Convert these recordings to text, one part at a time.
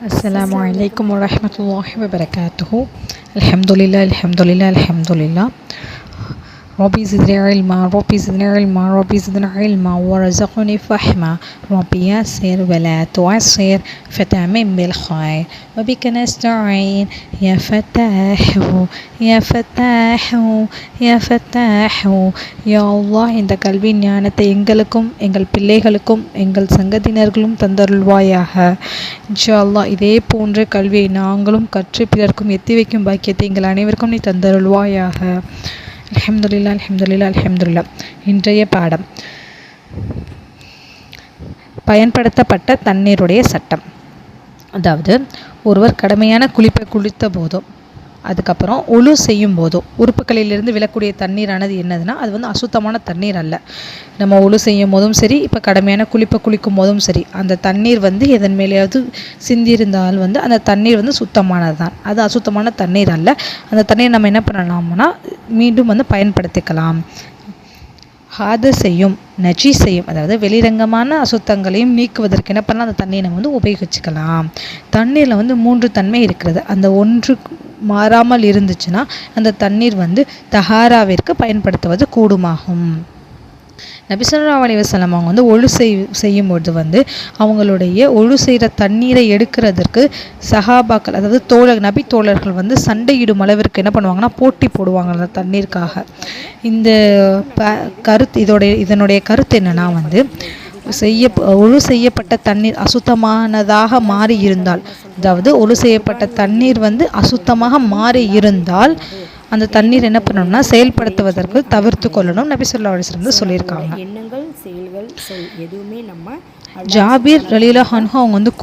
السلام عليكم ورحمة الله وبركاته. الحمد لله الحمد لله الحمد لله. ربي زدني علما ربي زدني علما ربي زدني علما ورزقني فحما. ربي يسر ولا تعسر فتمم بالخير وبك نستعين يا فتاح يا فتاح يا فتاح يا الله. இந்த கல்வி ஞானத்தை எங்களுக்கும் எங்கள் பிள்ளைகளுக்கும் எங்கள் சங்கத்தினர்களும் தந்தருள்வாயாக. இன்ஷா அல்லாஹ் இதே போன்ற கல்வியை நாங்களும் கற்று பிறர்க்கும் எத்தி வைக்கும் பாக்கியத்தை எங்கள் அனைவருக்கும் நீ தந்தருள்வாயாக. அல்ஹம்துலில்லாஹ் அல்ஹம்துலில்லாஹ் அல்ஹம்துலில்லாஹ். இன்றைய பாடம் பயன்படுத்தப்பட்ட தண்ணீருடைய சட்டம். அதாவது ஒருவர் கடமையான குளிப்பை குளித்த போதும் அதுக்கப்புறம் ஒழு செய்யும் போதும் உறுப்புகளிலிருந்து விழக்கூடிய தண்ணீரானது என்னதுன்னா அது வந்து அசுத்தமான தண்ணீர் அல்ல. நம்ம ஒழு செய்யும் போதும் சரி, இப்போ கடமையான குளிப்பை குளிக்கும் போதும் சரி, அந்த தண்ணீர் வந்து எதன் மேலேயாவது சிந்தியிருந்தால் வந்து அந்த தண்ணீர் வந்து சுத்தமானது தான். அது அசுத்தமான தண்ணீர் அல்ல. அந்த தண்ணீர் நம்ம என்ன பண்ணலாம்னா மீண்டும் வந்து பயன்படுத்திக்கலாம். ஹாத செய்யும் நஜி செய்யும், அதாவது வெளிரங்கமான அசுத்தங்களையும் நீக்குவதற்கு என்ன பண்ணலாம், அந்த தண்ணீரை வந்து உபயோகிச்சுக்கலாம். தண்ணீரில் வந்து 3 தன்மை இருக்கிறது. அந்த ஒன்று மாறாமல் இருந்துச்சுன்னா அந்த தண்ணீர் வந்து தஹாராவிற்கு பயன்படுத்துவது கூடுமாகும். நபி ஸல்லல்லாஹு அலைஹி வஸல்லம் அவங்க வந்து ஒழு செய்யும்போது வந்து அவங்களுடைய ஒழு செய்கிற தண்ணீரை எடுக்கிறதுக்கு சஹாபாக்கள், அதாவது நபி தோழர்கள் வந்து சண்டையிடும் அளவிற்கு என்ன பண்ணுவாங்கன்னா போட்டி போடுவாங்க அந்த தண்ணீருக்காக. இந்த இதனுடைய கருத்து என்னன்னா வந்து ஒழு செய்யப்பட்ட தண்ணீர் அசுத்தமானதாக மாறி இருந்தால், அதாவது ஒழு செய்யப்பட்ட தண்ணீர் வந்து அசுத்தமாக மாறி இருந்தால் அந்த தண்ணீர் என்ன பண்ணணும்னா செயல்படுத்துவதற்கு தவிர்த்து கொள்ளணும். நபி ஸல்லல்லாஹு அலைஹி வஸல்லம் சொல்லியிருக்காங்க. எண்ணங்கள் செயல்கள் சொல் எதுவுமே நம்ம ஜாபீர் ரலியல்லாஹு அன்ஹு அவங்க வந்து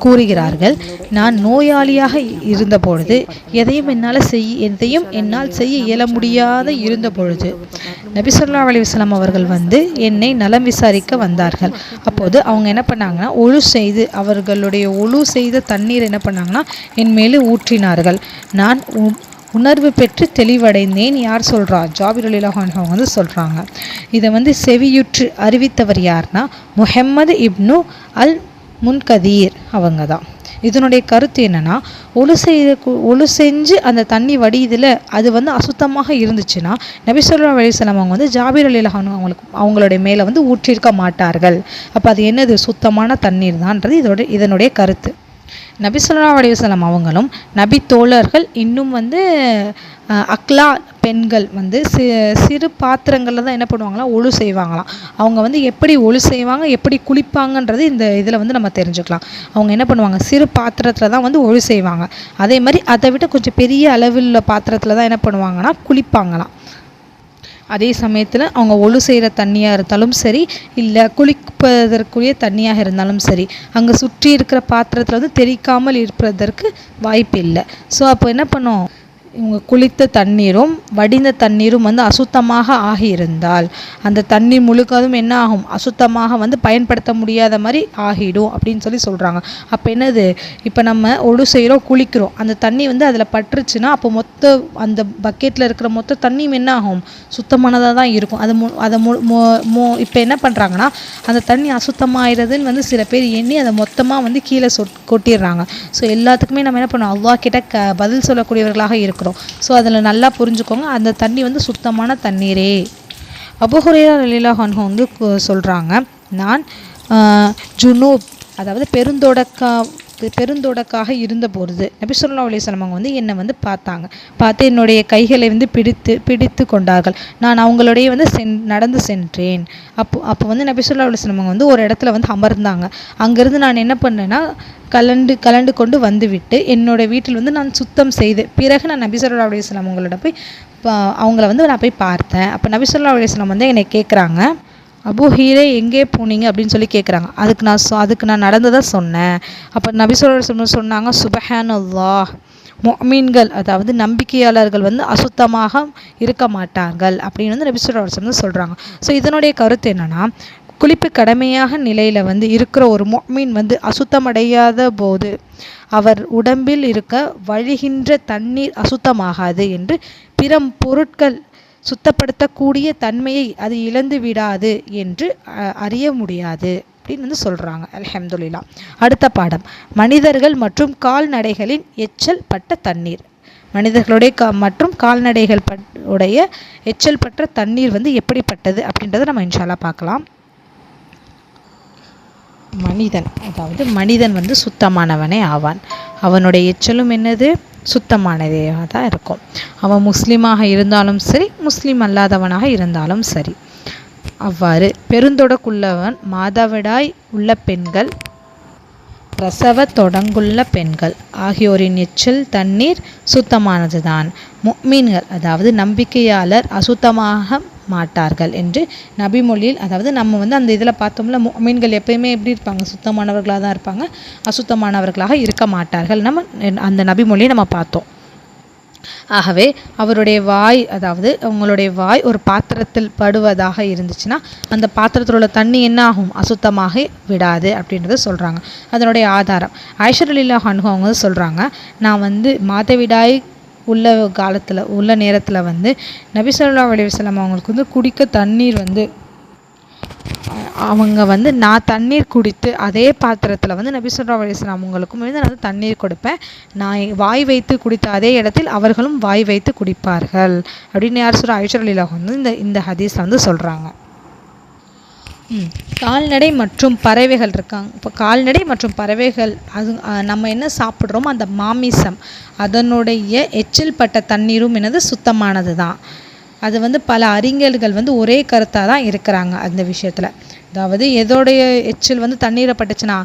கூறுகிறார்கள், நான் நோயாளியாக இருந்த பொழுது எதையும் என்னால் செய்ய இயல முடியாத இருந்த பொழுது நபி ஸல்லல்லாஹு அலைஹி வஸல்லம் அவர்கள் வந்து என்னை நலம் விசாரிக்க வந்தார்கள். அப்போது அவங்க என்ன பண்ணாங்கன்னா ஒழு செய்து அவர்களுடைய ஒழு செய்த தண்ணீர் என்ன பண்ணாங்கன்னா என் மேலே ஊற்றினார்கள். நான் உணர்வு பெற்று தெளிவடைந்தேன். யார் சொல்கிறா? ஜாபீர் ரலியல்லாஹு அன்ஹு வந்து சொல்கிறாங்க. இதை வந்து செவியுற்று அறிவித்தவர் யார்னா முஹம்மது இப்னு அல் முன்கதீர் அவங்க தான். இதனுடைய கருத்து என்னன்னா ஒழு செஞ்சு அந்த தண்ணி வடியுதில் அது வந்து அசுத்தமாக இருந்துச்சுன்னா நபி ஸல்லல்லாஹு அலைஹி வஸல்லம் அவங்க வந்து ஜாபீர் ரலியல்லாஹு அன்ஹு அவங்களுடைய மேலே வந்து ஊற்றிருக்க மாட்டார்கள். அப்போ அது என்னது? சுத்தமான தண்ணீர் தான்ன்றது இதனுடைய கருத்து. நபி ஸல்லல்லாஹு அலைஹி வஸல்லம் அவங்களும் நபி தோழர்கள் இன்னும் வந்து அக்லா பெண்கள் வந்து சிறு பாத்திரங்களில் தான் என்ன பண்ணுவாங்களாம் ஒழு செய்வாங்களாம். அவங்க வந்து எப்படி ஒழு செய்வாங்க, எப்படி குளிப்பாங்கன்றது இந்த இதில் வந்து நம்ம தெரிஞ்சுக்கலாம். அவங்க என்ன பண்ணுவாங்க, சிறு பாத்திரத்தில் தான் வந்து ஒழு செய்வாங்க. அதே மாதிரி அதை விட கொஞ்சம் பெரிய அளவில் பாத்திரத்தில் தான் என்ன பண்ணுவாங்கன்னா குளிப்பாங்களாம். அதே சமயத்தில் அவங்க ஒழு செய்கிற தண்ணியாக இருந்தாலும் சரி, இல்லை குளிப்பதற்குரிய தண்ணியாக இருந்தாலும் சரி, அங்கே சுற்றி இருக்கிற பாத்திரத்தில் வந்து தெறிக்காமல் இருப்பதற்கு வாய்ப்பு இல்லை. ஸோ அப்போ என்ன பண்ணோம், இவங்க குளித்த தண்ணீரும் வடிந்த தண்ணீரும் வந்து அசுத்தமாக ஆகியிருந்தால் அந்த தண்ணீர் முழுக்கதும் என்ன ஆகும், அசுத்தமாக வந்து பயன்படுத்த முடியாத மாதிரி ஆகிடும் அப்படின்னு சொல்கிறாங்க. அப்போ என்னது, இப்போ நம்ம ஒழு செய்கிறோம், குளிக்கிறோம், அந்த தண்ணி வந்து அதில் பட்டுருச்சுன்னா அப்போ அந்த பக்கெட்டில் இருக்கிற மொத்த தண்ணியும் என்ன ஆகும், சுத்தமானதாக தான் இருக்கும். அதை இப்போ என்ன பண்ணுறாங்கன்னா அந்த தண்ணி அசுத்தமாகிறதுன்னு வந்து சில பேர் எண்ணி அதை மொத்தமாக வந்து கீழே கொட்டிடுறாங்க. ஸோ எல்லாத்துக்குமே நம்ம என்ன பண்ணோம், அல்லாஹ் கிட்ட பதில் சொல்லக்கூடியவர்களாக இருக்கிறோம். ஸோ அதில் நல்லா புரிஞ்சுக்கோங்க, அந்த தண்ணி வந்து சுத்தமான தண்ணீரே. அபூ ஹுரைரா ரலியல்லாஹு அன்ஹு வந்து சொல்கிறாங்க, நான் ஜுனூப், அதாவது பெருந்தொடக்காக இருந்த பொழுது நபி ஸல்லல்லாஹு அலைஹி வஸல்லம் அவங்க வந்து என்னை வந்து பார்த்து என்னுடைய கைகளை வந்து பிடித்து கொண்டார்கள். நான் அவங்களுடைய வந்து நடந்து சென்றேன். அப்போ வந்து நபி ஸல்லல்லாஹு அலைஹி வஸல்லம் அவங்க வந்து ஒரு இடத்துல வந்து அமர்ந்தாங்க. அங்கேருந்து நான் என்ன பண்ணேன்னா கலண்டு கொண்டு வந்துவிட்டு என்னோட வீட்டில் வந்து நான் சுத்தம் செய்து பிறகு நான் நபி ஸல்லல்லாஹு அலைஹி வஸல்லம் அவங்கள வந்து நான் போய் பார்த்தேன். அப்போ நபி ஸல்லல்லாஹு அலைஹி வஸல்லம் வந்து என்னை கேட்குறாங்க, அபூ ஹுரைரா எங்கே போனீங்க அப்படின்னு சொல்லி கேட்குறாங்க. அதுக்கு நான் நடந்ததை சொன்னேன். அப்போ நபி ஸல்லல்லாஹு அலைஹி வஸல்லம் சொன்னாங்க, சுப்ஹானல்லாஹ், முஃமின்கள் அதாவது நம்பிக்கையாளர்கள் வந்து அசுத்தமாக இருக்க மாட்டார்கள் அப்படின்னு வந்து நபி ஸல்லல்லாஹு அலைஹி வஸல்லம் சொல்கிறாங்க. ஸோ இதனுடைய கருத்து என்னன்னா, குளிப்பு கடமையாக நிலையில் வந்து இருக்கிற ஒரு முஃமின் வந்து அசுத்தமடையாத போது அவர் உடம்பில் இருக்க வழிகின்ற தண்ணீர் அசுத்தமாகாது என்று பிற பொருட்கள் சுத்தப்படுத்தக்கூடிய தன்மையை அது இழந்து விடாது என்று அறிய முடியாது. அப்படின்னு வந்து சொல்கிறாங்க. அல்ஹம்துலில்லாஹ். அடுத்த பாடம், மனிதர்கள் மற்றும் கால்நடைகளின் எச்சல் பட்ட தண்ணீர். மனிதர்களுடைய மற்றும் கால்நடைகள் உடைய எச்சல் பற்ற தண்ணீர் வந்து எப்படிப்பட்டது அப்படின்றத நம்ம இன்ஷா அல்லாஹ் பார்க்கலாம். மனிதன், அதாவது மனிதன் வந்து சுத்தமானவனே ஆவான். அவனுடைய எச்சலும் என்னது, சுத்தமானதே தான் இருக்கும். அவன் முஸ்லீமாக இருந்தாலும் சரி, முஸ்லீம் அல்லாதவனாக இருந்தாலும் சரி. அவ்வாறு பெருந்தொடக்குள்ளவன், மாதவிடாய் உள்ள பெண்கள், பிரசவ தொடங்குள்ள பெண்கள் ஆகியோரின் எச்சல் தண்ணீர் சுத்தமானதுதான். முஃமின்கள், அதாவது நம்பிக்கையாளர் அசுத்தமாக மாட்டார்கள் என்று நபிமொழியில், அதாவது நம்ம வந்து அந்த இதில் பார்த்தோம்ல, முஃமின்கள் எப்பயுமே எப்படி இருப்பாங்க, சுத்தமானவர்களாக தான் இருப்பாங்க, அசுத்தமானவர்களாக இருக்க மாட்டார்கள். நம்ம அந்த நபிமொழியை நம்ம பார்த்தோம். ஆகவே அவருடைய வாய், அதாவது அவங்களுடைய வாய் ஒரு பாத்திரத்தில் படுவதாக இருந்துச்சுன்னா அந்த பாத்திரத்தில் உள்ள தண்ணி என்ன ஆகும், அசுத்தமாக விடாது அப்படின்றத சொல்கிறாங்க. அதனுடைய ஆதாரம் ஆயிஷா ரலியல்லாஹு அன்ஹா அவங்க சொல்கிறாங்க, நான் வந்து மாதவிடாய் உள்ள காலத்தில் உள்ள நேரத்தில் வந்து நபி ஸல்லல்லாஹு அலைஹி வஸல்லம் அவங்களுக்கு வந்து குடிக்க தண்ணீர் வந்து அவங்க வந்து நான் தண்ணீர் குடித்து அதே பாத்திரத்தில் வந்து நபி ஸல்லல்லாஹு அலைஹி வஸல்லம் அவங்களுக்கும் வந்து நான் தண்ணீர் கொடுப்பேன். நான் வாய் வைத்து குடித்த அதே இடத்தில் அவர்களும் வாய் வைத்து குடிப்பார்கள் அப்படின்னு யார் சொல்கிறா, ஆயிஷா ரலியல்லாஹு அன்ஹா வந்து இந்த ஹதீஸில் வந்து சொல்கிறாங்க. கால்நடை மற்றும் பறவைகள் இருக்காங்க. இப்போ கால்நடை மற்றும் பறவைகள், அது நம்ம என்ன சாப்பிட்றோமோ அந்த மாமிசம், அதனுடைய எச்சில் பட்ட தண்ணீரும் என்னது சுத்தமானது தான். அது வந்து பல அறிஞர்கள் வந்து ஒரே கருத்தாக தான் இருக்கிறாங்க அந்த விஷயத்தில். அதாவது எதோடைய எச்சில் வந்து தண்ணீரை பட்டுச்சுன்னா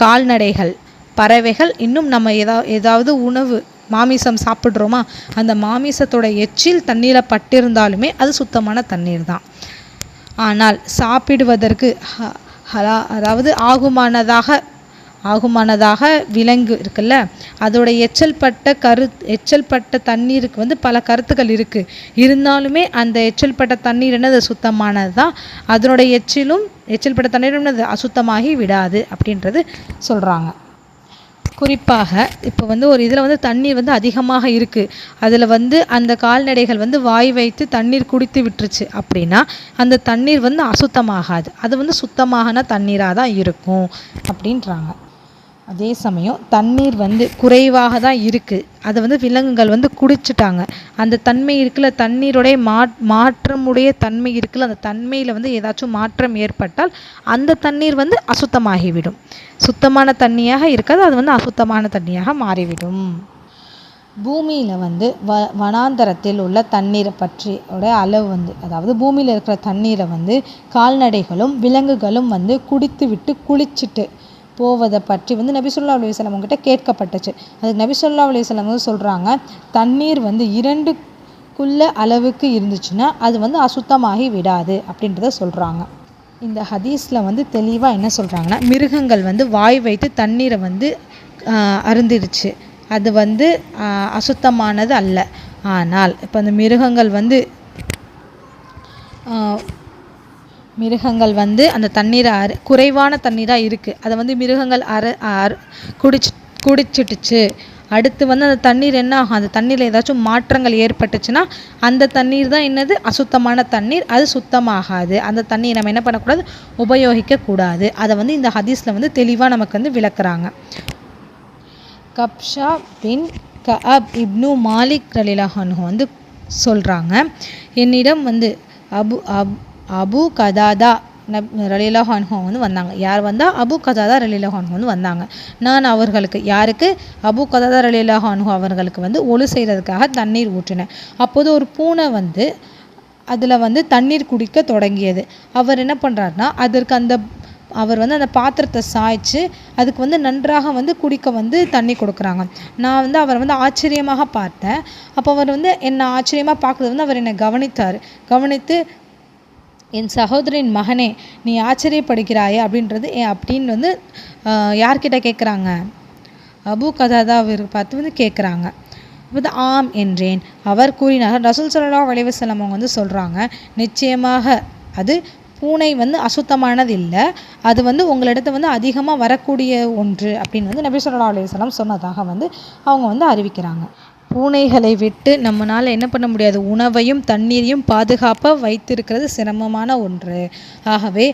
கால்நடைகள், பறவைகள், இன்னும் நம்ம ஏதாவது உணவு மாமிசம் சாப்பிட்றோமா அந்த மாமிசத்தோட எச்சில் தண்ணீரை பட்டிருந்தாலுமே அது சுத்தமான தண்ணீர் தான். ஆனால் சாப்பிடுவதற்கு அதாவது ஆகுமானதாக விலங்கு இருக்குல்ல, அதோட எச்சல் பட்ட தண்ணீருக்கு வந்து பல கருத்துக்கள் இருக்குது. இருந்தாலுமே அந்த எச்சல் பட்ட தண்ணீர் என்னது சுத்தமானது தான். அதனுடைய எச்சல் பட்ட தண்ணீர் என்னது அசுத்தமாகி விடாது அப்படின்றது சொல்கிறாங்க. குறிப்பாக இப்போ வந்து ஒரு இதில் வந்து தண்ணீர் வந்து அதிகமாக இருக்குது, அதில் வந்து அந்த கால்நடைகள் வந்து வாய் வைத்து தண்ணீர் குடித்து விட்டுருச்சு அப்படின்னா அந்த தண்ணீர் வந்து அசுத்தமாகாது, அது வந்து சுத்தமான தண்ணீராக தான் இருக்கும் அப்படின்றாங்க. அதே சமயம் தண்ணீர் வந்து குறைவாக தான் இருக்குது, அதை வந்து விலங்குகள் வந்து குடிச்சிட்டாங்க, அந்த தன்மை இருக்குல்ல, தண்ணீருடைய மாற்றமுடைய தன்மை இருக்குல்ல, அந்த தன்மையில் வந்து ஏதாச்சும் மாற்றம் ஏற்பட்டால் அந்த தண்ணீர் வந்து அசுத்தமாகிவிடும். சுத்தமான தண்ணியாக இருக்காது, அது வந்து அசுத்தமான தண்ணியாக மாறிவிடும். பூமியில் வந்து வனாந்தரத்தில் உள்ள தண்ணீரை பற்றியோட அளவு வந்து, அதாவது பூமியில் இருக்கிற தண்ணீரை வந்து கால்நடைகளும் விலங்குகளும் வந்து குடித்து விட்டு குளிச்சுட்டு போவதை பற்றி வந்து நபி ஸல்லல்லாஹு அலைஹி வஸல்லம் அவங்ககிட்ட கேட்கப்பட்டுச்சு. அதுக்கு நபி ஸல்லல்லாஹு அலைஹி வஸல்லம் வந்து சொல்கிறாங்க, தண்ணீர் வந்து 2 அளவுக்கு இருந்துச்சுன்னா அது வந்து அசுத்தமாகி விடாது அப்படின்றத சொல்கிறாங்க. இந்த ஹதீஸில் வந்து தெளிவாக என்ன சொல்கிறாங்கன்னா, மிருகங்கள் வந்து வாய் வைத்து தண்ணீரை வந்து அருந்திடுச்சு, அது வந்து அசுத்தமானது அல்ல. ஆனால் இப்போ அந்த மிருகங்கள் வந்து அந்த தண்ணீரை குறைவான தண்ணீராக இருக்குது, அதை வந்து மிருகங்கள் குடிச்சிட்டுச்சு. அடுத்து வந்து அந்த தண்ணீர் என்ன ஆகும், அந்த தண்ணீரில் ஏதாச்சும் மாற்றங்கள் ஏற்பட்டுச்சுன்னா அந்த தண்ணீர் தான் என்னது அசுத்தமான தண்ணீர், அது சுத்தமாகாது. அந்த தண்ணியை நம்ம என்ன பண்ணக்கூடாது, உபயோகிக்கக்கூடாது. அதை வந்து இந்த ஹதீஸில் வந்து தெளிவாக நமக்கு வந்து விளக்குறாங்க. கப்ஷா பின் கஅப் இப்னு மாலிக் ரலியல்லாஹு அன்ஹு வந்து சொல்கிறாங்க, என்னிடம் வந்து அபு கதாதா ரலியல்லாஹு அன்ஹு வந்து வந்தாங்க. யார் வந்தால் அபு கதாதா ரலியல்லாஹு அன்ஹு வந்து வந்தாங்க. நான் அவர்களுக்கு, யாருக்கு, அபு கதாதா ரலியல்லாஹு அன்ஹு அவர்களுக்கு வந்து ஒழு செய்கிறதுக்காக தண்ணீர் ஊற்றினேன். அப்போது ஒரு பூனை வந்து அதில் வந்து தண்ணீர் குடிக்க தொடங்கியது. அவர் என்ன பண்ணுறாருனா, அவர் வந்து அந்த பாத்திரத்தை சாய்ச்சி அதுக்கு வந்து நன்றாக வந்து குடிக்க வந்து தண்ணி கொடுக்குறாங்க. நான் வந்து அவரை வந்து ஆச்சரியமாக பார்த்தேன். அப்போ அவர் வந்து என்னை ஆச்சரியமாக பார்க்குறது வந்து அவர் என்னை கவனித்து என் சகோதரின் மகனே, நீ ஆச்சரியப்படுகிறாயே அப்படின்னு வந்து யார்கிட்ட கேட்குறாங்க, அபு கதாதாவை பார்த்து வந்து கேட்குறாங்க. அப்போ ஆம் என்றேன். அவர் கூறினார், ரசூல் ஸல்லல்லாஹு அலைஹி வஸல்லம் அவங்க வந்து சொல்கிறாங்க, நிச்சயமாக அது பூனை வந்து அசுத்தமானது இல்லை, அது வந்து உங்களிடத்த வந்து அதிகமாக வரக்கூடிய ஒன்று அப்படின்னு வந்து நபி ஸல்லல்லாஹு அலைஹி வஸல்லம் சொன்னதாக வந்து அவங்க வந்து அறிவிக்கிறாங்க. பூனைகளை விட்டு நம்மளால் என்ன பண்ண முடியாது, உணவையும் தண்ணீரையும் பாதுகாப்பாக வைத்திருக்கிறது சிரமமான ஒன்று. ஆகவே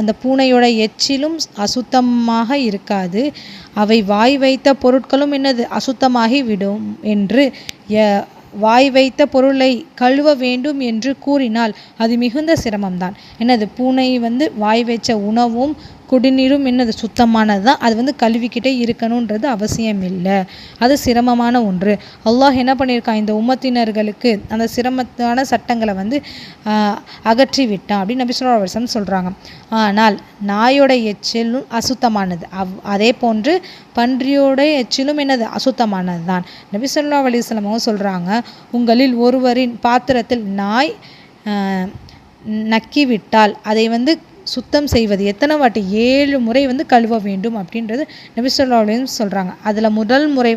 அந்த பூனையோட எச்சிலும் அசுத்தமாக இருக்காது, அவை வாய் வைத்த பொருட்களும் என்னது அசுத்தமாகி விடும் என்று வாய் வைத்த பொருளை கழுவ வேண்டும் என்று கூறினால் அது மிகுந்த சிரமம்தான். என்னது, பூனை வாய் வைச்ச உணவும் குடிநீரும் என்னது சுத்தமானது தான், அது கழுவிக்கிட்டே இருக்கணுன்றது அவசியம் இல்லை, அது சிரமமான ஒன்று. அல்லாஹ் என்ன பண்ணியிருக்கான், இந்த உம்மத்தினர்களுக்கு அந்த சிரமத்தான சட்டங்களை அகற்றி விட்டான் அப்படின்னு நபி ஸல்லல்லாஹு அலைஹி வஸல்லம் சொல்கிறாங்க. ஆனால் நாயோட எச்சிலும் அசுத்தமானது, அதே போன்று பன்றியோட எச்சிலும் என்னது அசுத்தமானது தான். நபி ஸல்லல்லாஹு அலைஹி வஸல்லம் சொல்கிறாங்க, உங்களில் ஒருவரின் பாத்திரத்தில் நாய் நக்கிவிட்டால் அதை சுத்தம் செய்வது எத்தனை வாட்டி, 7 முறை கழுவ வேண்டும் அப்படின்றது நபி ஸல்லல்லாஹு அலைஹி வஸல்லம் சொல்கிறாங்க. அதில் முதல் முறை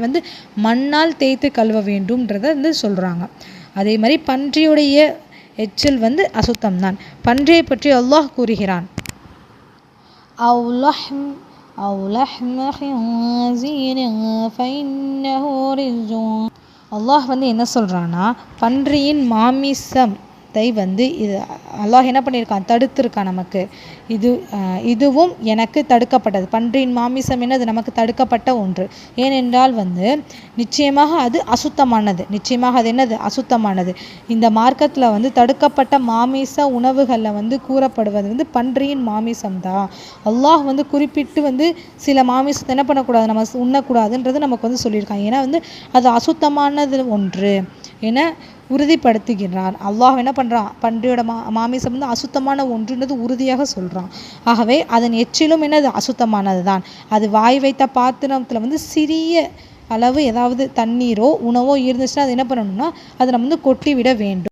மண்ணால் தேய்த்து கழுவ வேண்டும்ன்றதை சொல்கிறாங்க. அதே மாதிரி பன்றியுடைய எச்சில் அசுத்தம் தான். பன்றியை பற்றி அல்லாஹ் கூறுகிறான், அல்லாஹ் என்ன சொல்கிறான்னா, பன்றியின் மாமிசம் இது அல்லாஹ் என்ன பண்ணியிருக்கான், தடுத்திருக்கான் நமக்கு. இதுவும் எனக்கு தடுக்கப்பட்டது. பன்றியின் மாமிசம் என்னது நமக்கு தடுக்கப்பட்ட ஒன்று. ஏனென்றால் நிச்சயமாக அது அசுத்தமானது, நிச்சயமாக அது என்னது அசுத்தமானது. இந்த மார்க்கத்தில் தடுக்கப்பட்ட மாமிச உணவுகளில் கூறப்படுவது பன்றியின் மாமிசம் தான். அல்லாஹ் குறிப்பிட்டு சில மாமிசத்தை என்ன பண்ணக்கூடாது, நம்ம உண்ணக்கூடாதுன்றது நமக்கு சொல்லியிருக்காங்க. ஏன்னா அது அசுத்தமானது ஒன்று என உறுதிப்படுத்துகிறான். அல்லாஹ் என்ன பண்ணுறான், பன்றியோட மாமிசம் அசுத்தமான ஒன்றுன்றது உறுதியாக சொல்கிறான். ஆகவே அதன் எச்சிலும் என்னது அசுத்தமானது தான். அது வாய் வைத்த பாத்திரத்தில் சிறிய அளவு ஏதாவது தண்ணீரோ உணவோ இருந்துச்சுன்னா அது என்ன பண்ணணும்னா அதை நம்ம கொட்டி விட வேண்டும்.